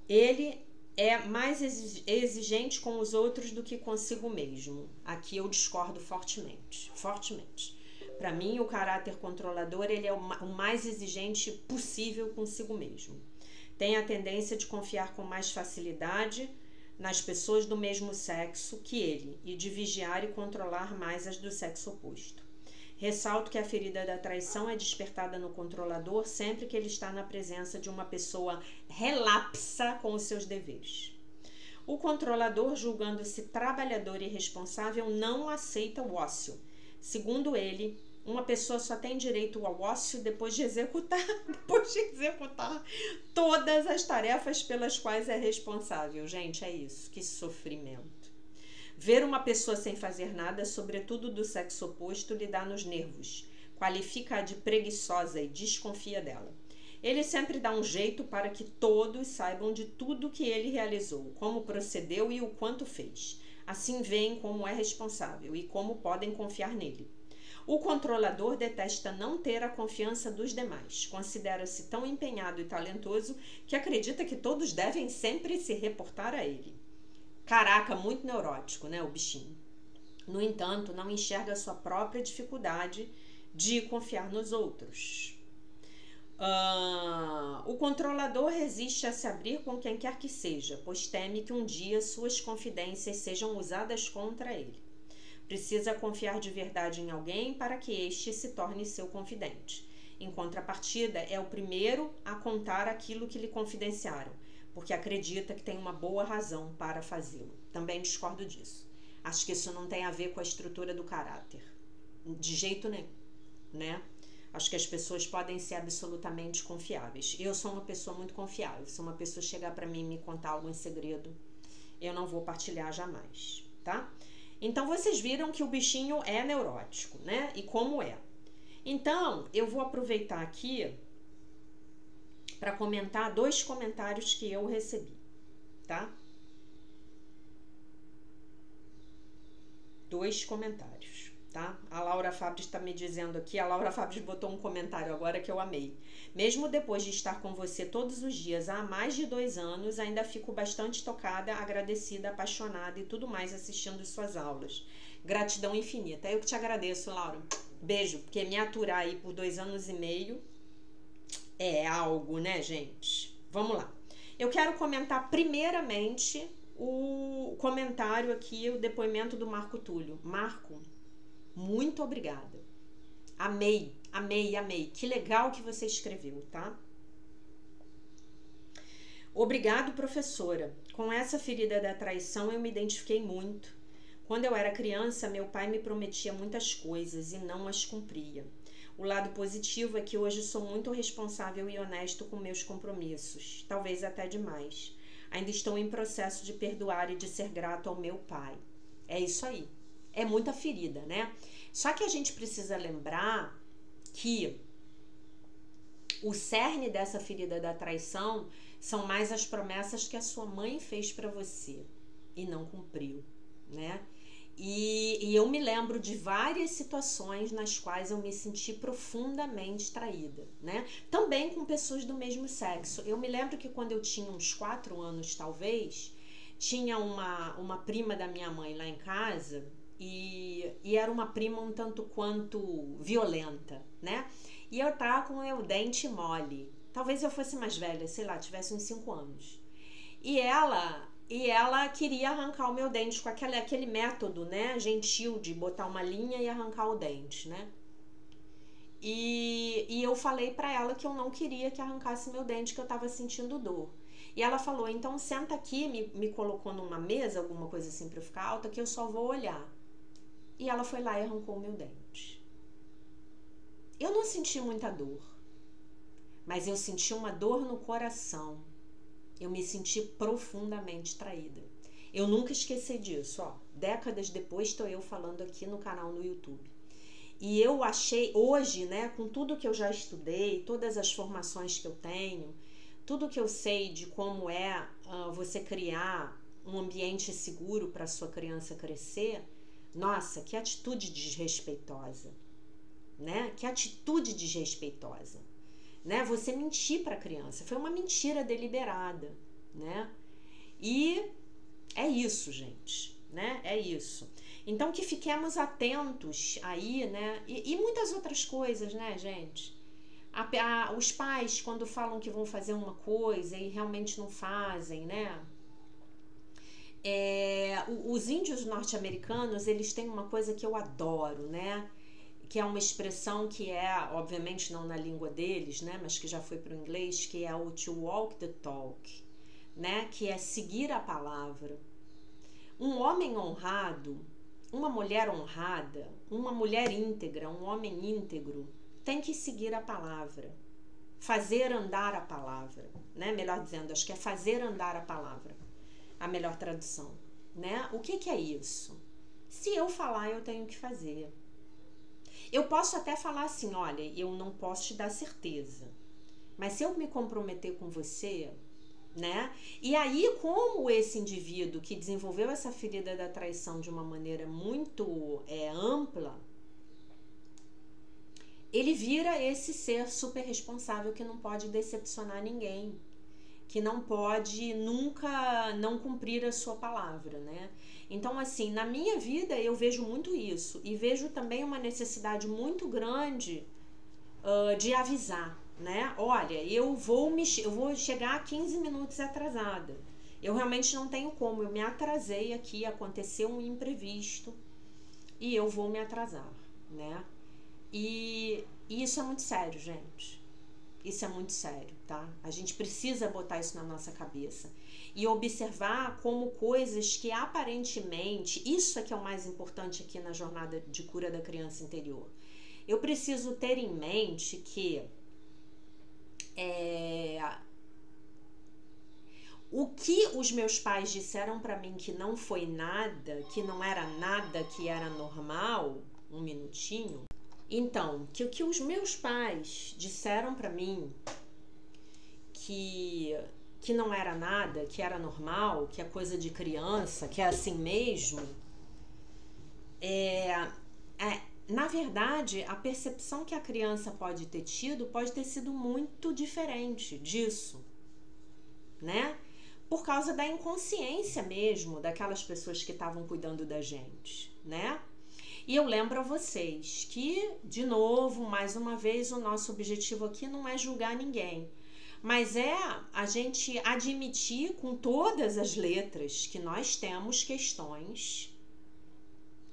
Ele é mais exigente com os outros do que consigo mesmo. Aqui eu discordo fortemente. Para mim, o caráter controlador ele é o mais exigente possível consigo mesmo. Tem a tendência de confiar com mais facilidade nas pessoas do mesmo sexo que ele e de vigiar e controlar mais as do sexo oposto. Ressalto que a ferida da traição é despertada no controlador sempre que ele está na presença de uma pessoa relapsa com os seus deveres. O controlador, julgando-se trabalhador e responsável, não aceita o ócio. Segundo ele, uma pessoa só tem direito ao ócio depois de executar todas as tarefas pelas quais é responsável. Gente, é isso, que sofrimento. Ver uma pessoa sem fazer nada, sobretudo do sexo oposto, lhe dá nos nervos. Qualifica-a de preguiçosa e desconfia dela. Ele sempre dá um jeito para que todos saibam de tudo que ele realizou, como procedeu e o quanto fez. Assim veem como é responsável e como podem confiar nele. O controlador detesta não ter a confiança dos demais. Considera-se tão empenhado e talentoso que acredita que todos devem sempre se reportar a ele. Caraca, muito neurótico, né, o bichinho. No entanto, não enxerga a sua própria dificuldade de confiar nos outros. O controlador resiste a se abrir com quem quer que seja, pois teme que um dia suas confidências sejam usadas contra ele. Precisa confiar de verdade em alguém para que este se torne seu confidente. Em contrapartida, é o primeiro a contar aquilo que lhe confidenciaram, porque acredita que tem uma boa razão para fazê-lo. Também discordo disso. Acho que isso não tem a ver com a estrutura do caráter. De jeito nenhum, né? Acho que as pessoas podem ser absolutamente confiáveis. Eu sou uma pessoa muito confiável. Se uma pessoa chegar para mim e me contar algo em segredo, eu não vou partilhar jamais, tá? Então, vocês viram que o bichinho é neurótico, né? E como é. Então, eu vou aproveitar aqui para comentar 2 comentários que eu recebi, tá? 2 comentários, tá? A Laura Fabres está me dizendo aqui, a Laura Fabres botou um comentário agora que eu amei. Mesmo depois de estar com você todos os dias há mais de 2 anos, ainda fico bastante tocada, agradecida, apaixonada e tudo mais assistindo suas aulas. Gratidão infinita. Eu que te agradeço, Laura. Beijo, porque me aturar aí por 2 anos e meio é algo, né, gente? Vamos lá. Eu quero comentar primeiramente o comentário aqui, o depoimento do Marco Túlio. Marco, muito obrigada. Amei, amei, amei. Que legal que você escreveu, tá? Obrigado, professora. Com essa ferida da traição eu me identifiquei muito. Quando eu era criança, meu pai me prometia muitas coisas e não as cumpria. O lado positivo é que hoje sou muito responsável e honesto com meus compromissos, talvez até demais. Ainda estou em processo de perdoar e de ser grato ao meu pai. É isso aí. É muita ferida, né? Só que a gente precisa lembrar que o cerne dessa ferida da traição são mais as promessas que a sua mãe fez para você e não cumpriu, né? E eu me lembro de várias situações nas quais eu me senti profundamente traída, né? Também com pessoas do mesmo sexo. Eu me lembro que quando eu tinha uns 4 anos, talvez, tinha uma prima da minha mãe lá em casa e era uma prima um tanto quanto violenta, né? E eu tava com o meu dente mole. Talvez eu fosse mais velha, sei lá, tivesse uns 5 anos. E ela queria arrancar o meu dente com aquele método, né, gentil de botar uma linha e arrancar o dente, né? E eu falei pra ela que eu não queria que arrancasse meu dente, que eu tava sentindo dor. E ela falou, então senta aqui, me colocou numa mesa, alguma coisa assim pra eu ficar alta, que eu só vou olhar. E ela foi lá e arrancou o meu dente. Eu não senti muita dor, mas eu senti uma dor no coração. Eu me senti profundamente traída. Eu nunca esqueci disso, ó. Décadas depois estou eu falando aqui no canal no YouTube. E eu achei, hoje, né, com tudo que eu já estudei, todas as formações que eu tenho, tudo que eu sei de como é você criar um ambiente seguro para sua criança crescer, nossa, que atitude desrespeitosa, né? Que atitude desrespeitosa. Né? Você mentir para a criança, foi uma mentira deliberada, né? E é isso, gente, né? É isso. Então que fiquemos atentos aí, né? E muitas outras coisas, né, gente? Os pais, quando falam que vão fazer uma coisa e realmente não fazem, né? Os índios norte-americanos, eles têm uma coisa que eu adoro, né? Que é uma expressão que é, obviamente não na língua deles, né, mas que já foi para o inglês, que é o to walk the talk, né, que é seguir a palavra. Um homem honrado, uma mulher honrada, uma mulher íntegra, um homem íntegro, tem que seguir a palavra, fazer andar a palavra, né, melhor dizendo, acho que é fazer andar a palavra, a melhor tradução, né? O que é isso? Se eu falar, eu tenho que fazer. Eu posso até falar assim, olha, eu não posso te dar certeza, mas se eu me comprometer com você, né? E aí, como esse indivíduo que desenvolveu essa ferida da traição de uma maneira muito ampla, ele vira esse ser super responsável que não pode decepcionar ninguém, que não pode nunca não cumprir a sua palavra, né? Então, assim, na minha vida eu vejo muito isso e vejo também uma necessidade muito grande de avisar, né? Olha, eu vou chegar 15 minutos atrasada. Eu realmente não tenho como, eu me atrasei aqui, aconteceu um imprevisto e eu vou me atrasar, né? E isso é muito sério, gente. Isso é muito sério, tá? A gente precisa botar isso na nossa cabeça e observar como coisas que aparentemente, isso é que é o mais importante aqui na jornada de cura da criança interior. Eu preciso ter em mente que O que os meus pais disseram para mim que não foi nada, que não era nada, que era normal, um minutinho. Então, que o que os meus pais disseram para mim que não era nada, que era normal, que é coisa de criança, que é assim mesmo, na verdade, a percepção que a criança pode ter tido pode ter sido muito diferente disso, né? Por causa da inconsciência mesmo daquelas pessoas que estavam cuidando da gente, né? E eu lembro a vocês que, de novo, mais uma vez, o nosso objetivo aqui não é julgar ninguém, mas é a gente admitir com todas as letras que nós temos questões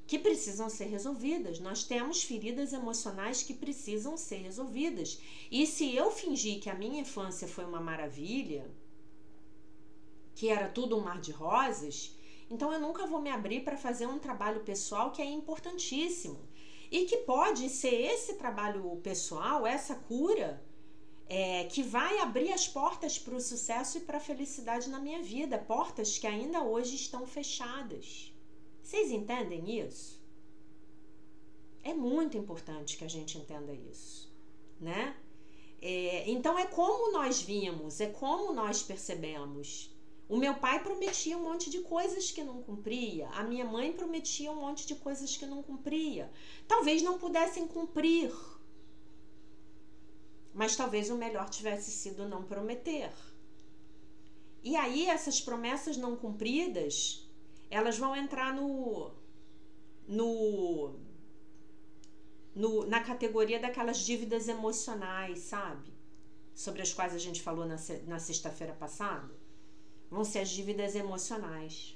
que precisam ser resolvidas. Nós temos feridas emocionais que precisam ser resolvidas. E se eu fingir que a minha infância foi uma maravilha, que era tudo um mar de rosas, então eu nunca vou me abrir para fazer um trabalho pessoal que é importantíssimo. E que pode ser esse trabalho pessoal, essa cura, que vai abrir as portas para o sucesso e para a felicidade na minha vida. Portas que ainda hoje estão fechadas. Vocês entendem isso? É muito importante que a gente entenda isso, né? Então é como nós vimos, é como nós percebemos. O meu pai prometia um monte de coisas que não cumpria. A minha mãe prometia um monte de coisas que não cumpria. Talvez não pudessem cumprir, mas talvez o melhor tivesse sido não prometer. E aí essas promessas não cumpridas, elas vão entrar na categoria daquelas dívidas emocionais, sabe? Sobre as quais a gente falou na sexta-feira passada. Vão ser as dívidas emocionais.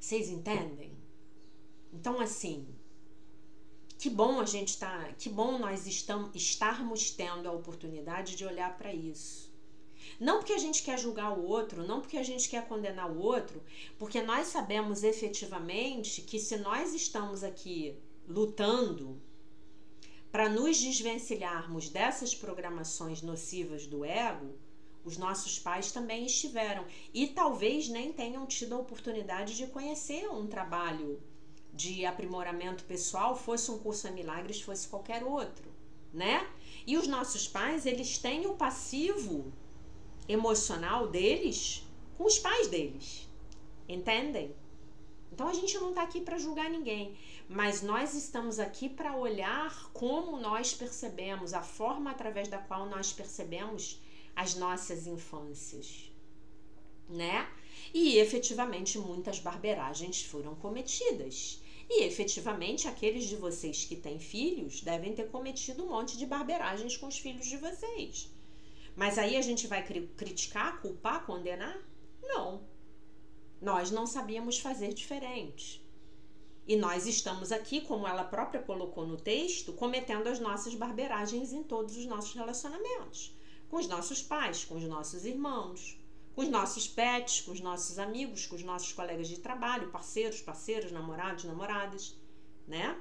Vocês entendem? Então, assim, que bom nós estarmos tendo a oportunidade de olhar para isso. Não porque a gente quer julgar o outro, não porque a gente quer condenar o outro, porque nós sabemos efetivamente que se nós estamos aqui lutando para nos desvencilharmos dessas programações nocivas do ego, os nossos pais também estiveram e talvez nem tenham tido a oportunidade de conhecer um trabalho de aprimoramento pessoal, fosse um curso em milagres, fosse qualquer outro, né? E os nossos pais, eles têm o passivo emocional deles com os pais deles, entendem? Então a gente não está aqui para julgar ninguém, mas nós estamos aqui para olhar como nós percebemos, a forma através da qual nós percebemos as nossas infâncias, né? E efetivamente muitas barberagens foram cometidas. E efetivamente aqueles de vocês que têm filhos devem ter cometido um monte de barberagens com os filhos de vocês. Mas aí a gente vai criticar, culpar, condenar? Não. Nós não sabíamos fazer diferente. E nós estamos aqui, como ela própria colocou no texto, cometendo as nossas barberagens em todos os nossos relacionamentos. Com os nossos pais, com os nossos irmãos, com os nossos pets, com os nossos amigos, com os nossos colegas de trabalho, parceiros, namorados, namoradas, né?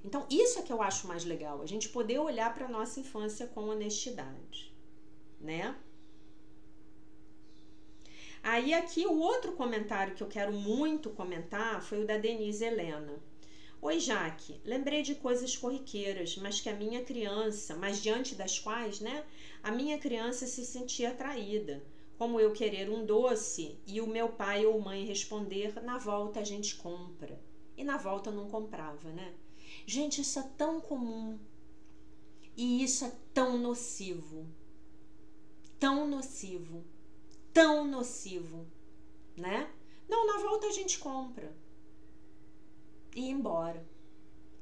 Então, isso é que eu acho mais legal, a gente poder olhar para a nossa infância com honestidade, né? Aí aqui o outro comentário que eu quero muito comentar foi o da Denise Helena. Oi, Jaque, lembrei de coisas corriqueiras, mas diante das quais, né, a minha criança se sentia atraída, como eu querer um doce e o meu pai ou mãe responder, na volta a gente compra. E na volta não comprava, né? Gente, isso é tão comum e isso é tão nocivo, tão nocivo, tão nocivo, né? Não, na volta a gente compra. E ir embora.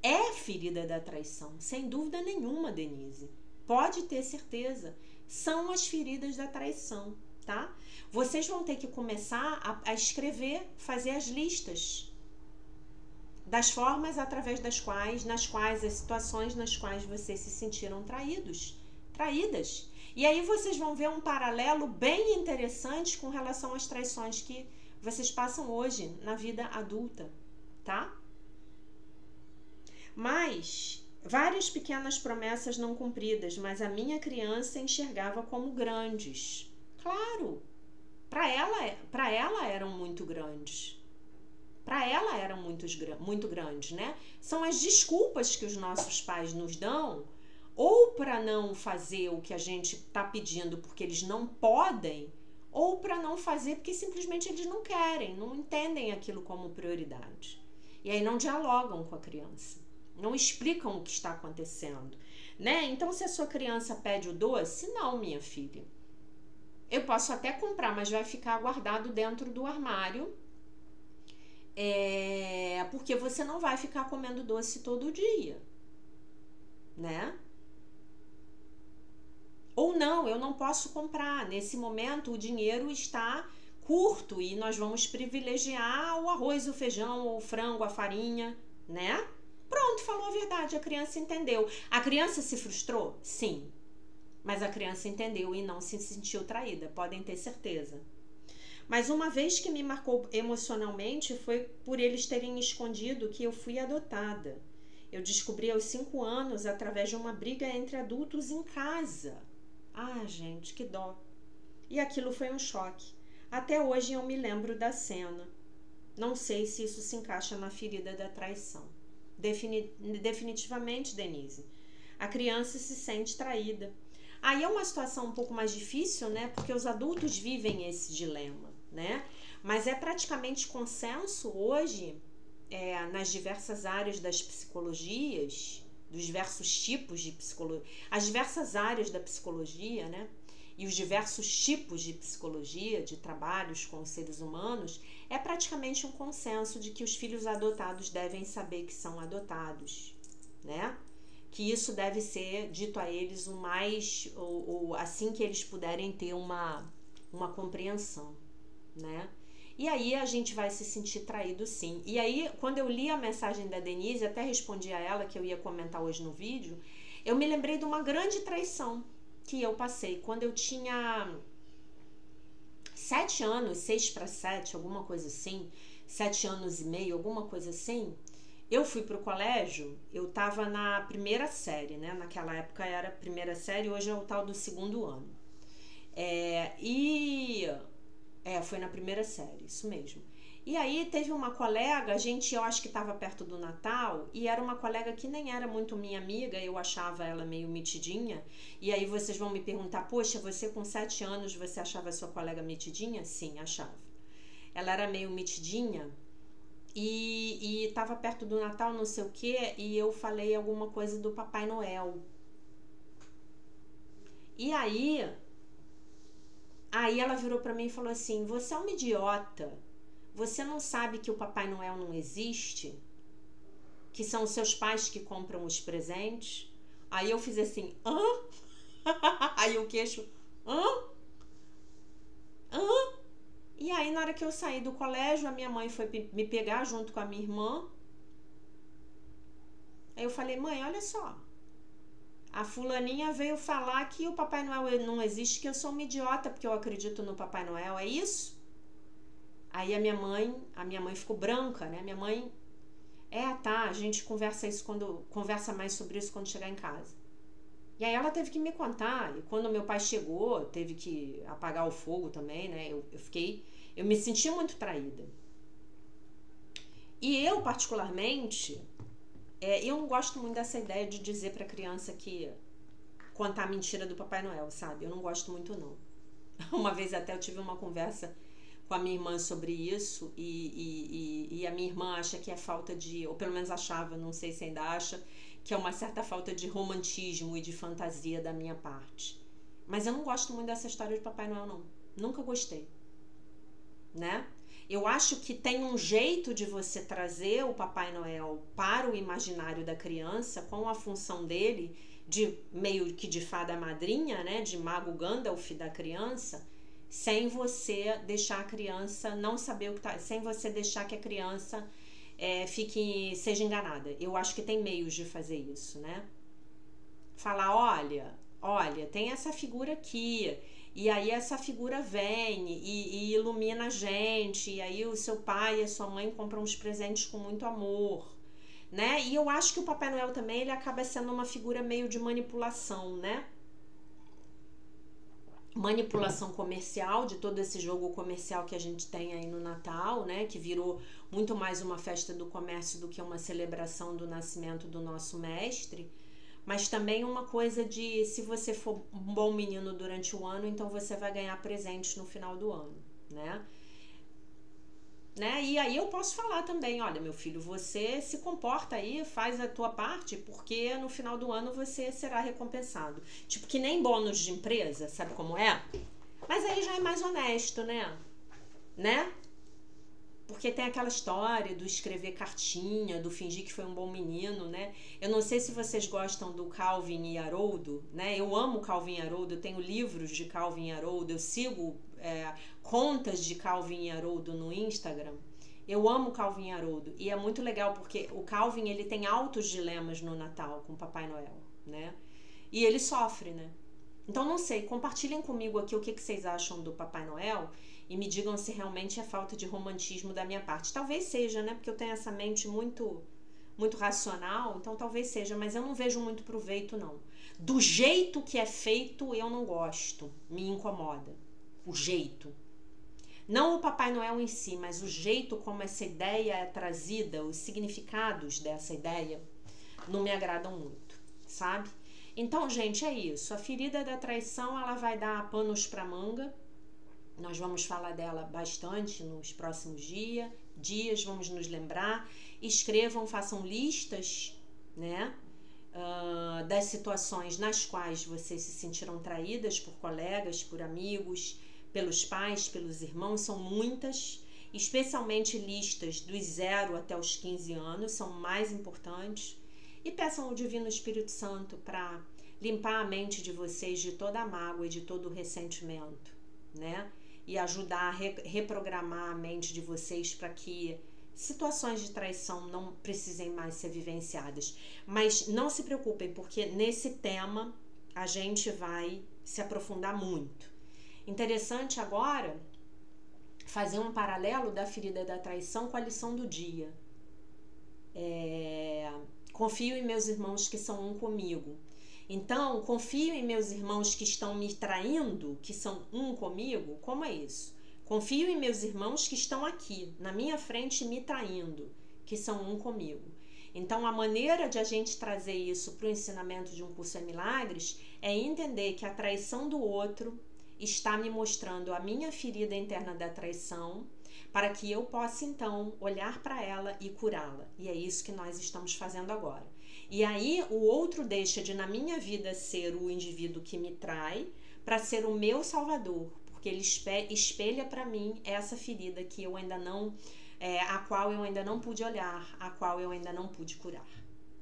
É ferida da traição, sem dúvida nenhuma, Denise. Pode ter certeza. São as feridas da traição, tá? Vocês vão ter que começar a escrever, fazer as listas das formas nas quais as situações nas quais vocês se sentiram traídas. E aí vocês vão ver um paralelo bem interessante com relação às traições que vocês passam hoje na vida adulta, tá? Mas Várias pequenas promessas não cumpridas, mas a minha criança enxergava como grandes. Claro, para ela eram muito grandes. Para ela eram muito grandes, né? São as desculpas que os nossos pais nos dão, ou para não fazer o que a gente está pedindo porque eles não podem, ou para não fazer porque simplesmente eles não querem, não entendem aquilo como prioridade. E aí não dialogam com a criança, não explicam o que está acontecendo, né? Então, se a sua criança pede o doce, não, minha filha. Eu posso até comprar, mas vai ficar guardado dentro do armário, porque você não vai ficar comendo doce todo dia, né? Ou não, eu não posso comprar. Nesse momento, o dinheiro está curto e nós vamos privilegiar o arroz, o feijão, o frango, a farinha, né? Pronto, falou a verdade, a criança entendeu. A criança se frustrou? Sim. Mas a criança entendeu e não se sentiu traída, podem ter certeza. Mas uma vez que me marcou emocionalmente foi por eles terem escondido que eu fui adotada. Eu descobri aos 5 anos através de uma briga entre adultos em casa. Ah, gente, que dó. E aquilo foi um choque. Até hoje eu me lembro da cena. Não sei se isso se encaixa na ferida da traição. Definitivamente, Denise. A criança se sente traída. Aí é uma situação um pouco mais difícil, né? Porque os adultos vivem esse dilema, né? Mas é praticamente consenso hoje, nas diversas áreas das psicologias, dos diversos tipos de psicologia, as diversas áreas da psicologia, né? E os diversos tipos de psicologia, de trabalhos com os seres humanos, é praticamente um consenso de que os filhos adotados devem saber que são adotados, né? Que isso deve ser dito a eles assim que eles puderem ter uma compreensão, né? E aí a gente vai se sentir traído, sim. E aí, quando eu li a mensagem da Denise, até respondi a ela, que eu ia comentar hoje no vídeo, eu me lembrei de uma grande traição que eu passei quando eu tinha 7 anos, 6 para 7, alguma coisa assim, 7 anos e meio, alguma coisa assim. Eu fui pro colégio, eu tava na primeira série, né? Naquela época era a primeira série, hoje é o tal do segundo ano. Foi na primeira série, isso mesmo. E aí teve uma colega, eu acho que estava perto do Natal, e era uma colega que nem era muito minha amiga, eu achava ela meio metidinha. E aí vocês vão me perguntar, poxa, você com 7 anos, você achava a sua colega metidinha? Sim, achava. Ela era meio metidinha, e estava perto do Natal, não sei o que, e eu falei alguma coisa do Papai Noel. E aí ela virou pra mim e falou assim, você é uma idiota, você não sabe que o Papai Noel não existe? Que são os seus pais que compram os presentes? Aí eu fiz assim, hã? Aí o queixo, hã? E aí na hora que eu saí do colégio, a minha mãe foi me pegar junto com a minha irmã. Aí eu falei, mãe, olha só, a fulaninha veio falar que o Papai Noel não existe, que eu sou uma idiota porque eu acredito no Papai Noel, é isso? Aí a minha mãe ficou branca, né? Minha mãe, a gente conversa mais sobre isso quando chegar em casa. E aí ela teve que me contar, e quando meu pai chegou, teve que apagar o fogo também, né? Eu me senti muito traída. E eu, particularmente, eu não gosto muito dessa ideia de dizer pra criança que contar a mentira do Papai Noel, sabe? Eu não gosto muito, não. Uma vez até eu tive uma conversa com a minha irmã sobre isso e a minha irmã acha que é falta de, ou pelo menos achava, não sei se ainda acha, que é uma certa falta de romantismo e de fantasia da minha parte. Mas eu não gosto muito dessa história de Papai Noel, não. Nunca gostei, né? Eu acho que tem um jeito de você trazer o Papai Noel para o imaginário da criança com a função dele de meio que de fada madrinha, né? De mago Gandalf da criança, sem você deixar a criança não saber o que tá, sem você deixar que a criança seja enganada. Eu acho que tem meios de fazer isso, né? Falar, olha, tem essa figura aqui, e aí essa figura vem e ilumina a gente, e aí o seu pai e a sua mãe compram os presentes com muito amor, né? E eu acho que o Papai Noel também, ele acaba sendo uma figura meio de manipulação, né? Manipulação comercial, de todo esse jogo comercial que a gente tem aí no Natal, né? Que virou muito mais uma festa do comércio do que uma celebração do nascimento do nosso mestre. Mas também uma coisa de, se você for um bom menino durante o ano, então você vai ganhar presentes no final do ano, né? E aí eu posso falar também, olha, meu filho, você se comporta aí, faz a tua parte, porque no final do ano você será recompensado. Tipo, que nem bônus de empresa, sabe como é? Mas aí já é mais honesto, né? Porque tem aquela história do escrever cartinha, do fingir que foi um bom menino, né? Eu não sei se vocês gostam do Calvin e Haroldo, né? Eu amo Calvin e Haroldo, eu tenho livros de Calvin e Haroldo, eu sigo contas de Calvin e Haroldo no Instagram. Eu amo Calvin e Haroldo e é muito legal porque o Calvin, ele tem altos dilemas no Natal com o Papai Noel, né? E ele sofre, né? Então não sei, compartilhem comigo aqui o que vocês acham do Papai Noel e me digam se realmente é falta de romantismo da minha parte. Talvez seja, né? Porque eu tenho essa mente muito racional, então talvez seja, mas eu não vejo muito proveito, não. Do jeito que é feito, eu não gosto, me incomoda. O jeito. Não o Papai Noel em si, mas o jeito como essa ideia é trazida, os significados dessa ideia, não me agradam muito, sabe? Então, gente, é isso. A ferida da traição, ela vai dar panos para manga. Nós vamos falar dela bastante nos próximos dias, vamos nos lembrar. Escrevam, façam listas, né? Das situações nas quais vocês se sentiram traídas por colegas, por amigos, pelos pais, pelos irmãos, são muitas, especialmente listas dos 0 até os 15 anos, são mais importantes. E peçam ao Divino Espírito Santo para limpar a mente de vocês de toda a mágoa e de todo o ressentimento, né? E ajudar a reprogramar a mente de vocês para que situações de traição não precisem mais ser vivenciadas. Mas não se preocupem, porque nesse tema a gente vai se aprofundar muito. Interessante agora fazer um paralelo da ferida da traição com a lição do dia. Confio em meus irmãos que são um comigo. Então, confio em meus irmãos que estão me traindo, que são um comigo. Como é isso? Confio em meus irmãos que estão aqui, na minha frente, me traindo, que são um comigo. Então, a maneira de a gente trazer isso para o ensinamento de um curso em milagres é entender que a traição do outro está me mostrando a minha ferida interna da traição, para que eu possa, então, olhar para ela e curá-la. E é isso que nós estamos fazendo agora. E aí, o outro deixa de, na minha vida, ser o indivíduo que me trai, para ser o meu salvador, porque ele espelha para mim essa ferida que eu ainda não, a qual eu ainda não pude olhar, a qual eu ainda não pude curar.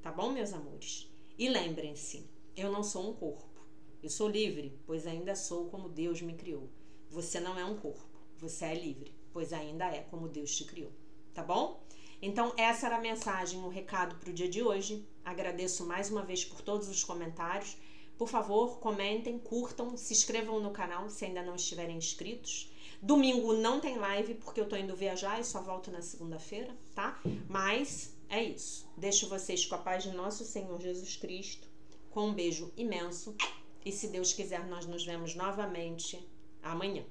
Tá bom, meus amores? E lembrem-se, eu não sou um corpo. Eu sou livre, pois ainda sou como Deus me criou. Você não é um corpo, você é livre, pois ainda é como Deus te criou. Tá bom? Então, essa era a mensagem, o recado para o dia de hoje. Agradeço mais uma vez por todos os comentários. Por favor, comentem, curtam, se inscrevam no canal se ainda não estiverem inscritos. Domingo não tem live porque eu tô indo viajar e só volto na segunda-feira, tá? Mas é isso. Deixo vocês com a paz de nosso Senhor Jesus Cristo, com um beijo imenso. E se Deus quiser, nós nos vemos novamente amanhã.